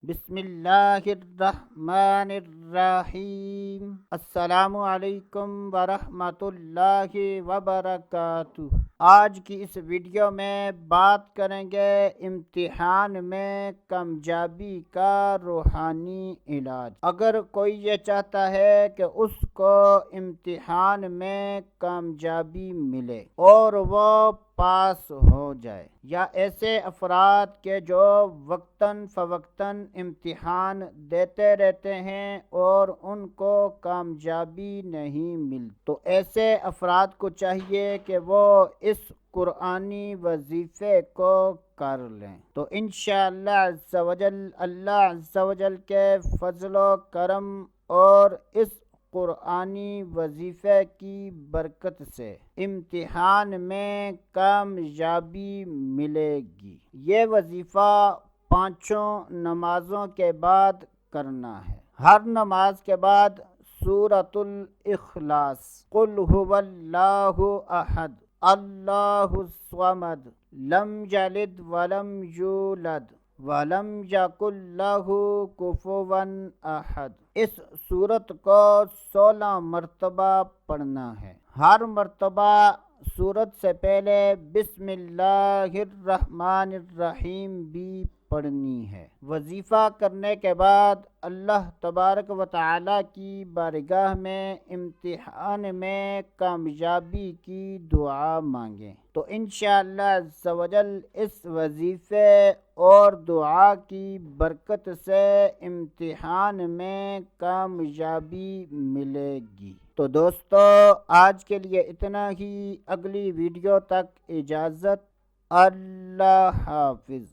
بسم اللہ الرحمن الرحیم۔ السلام علیکم ورحمۃ اللہ وبرکاتہ۔ آج کی اس ویڈیو میں بات کریں گے امتحان میں کامیابی کا روحانی علاج۔ اگر کوئی یہ چاہتا ہے کہ اس کو امتحان میں کامیابی ملے اور وہ پاس ہو جائے، یا ایسے افراد کے جو وقتاً فوقتاً امتحان دیتے رہتے ہیں اور ان کو کامیابی نہیں ملتی، تو ایسے افراد کو چاہیے کہ وہ اس قرآنی وظیفے کو کر لیں، تو انشاءاللہ عز و جل اللہ عز و جل کے فضل و کرم اور اس قرآنی وظیفے کی برکت سے امتحان میں کامیابی ملے گی۔ یہ وظیفہ 5 نمازوں کے بعد کرنا ہے۔ ہر نماز کے بعد سورۃ الاخلاص، قل هو اللہ احد اللہ الصمد لم یلد ولم یولد وَلَمْ يَكُنْ لَهُ كُفُوًا أَحَدٌ، اس سورت کو 16 مرتبہ پڑھنا ہے۔ ہر مرتبہ سورت سے پہلے بسم اللہ الرحمن الرحیم بھی پڑھنی ہے۔ وظیفہ کرنے کے بعد اللہ تبارک و تعالی کی بارگاہ میں امتحان میں کامیابی کی دعا مانگیں، تو انشاءاللہ عز و جل اس وظیفے اور دعا کی برکت سے امتحان میں کامیابی ملے گی۔ تو دوستو آج کے لیے اتنا ہی، اگلی ویڈیو تک اجازت، اللہ حافظ۔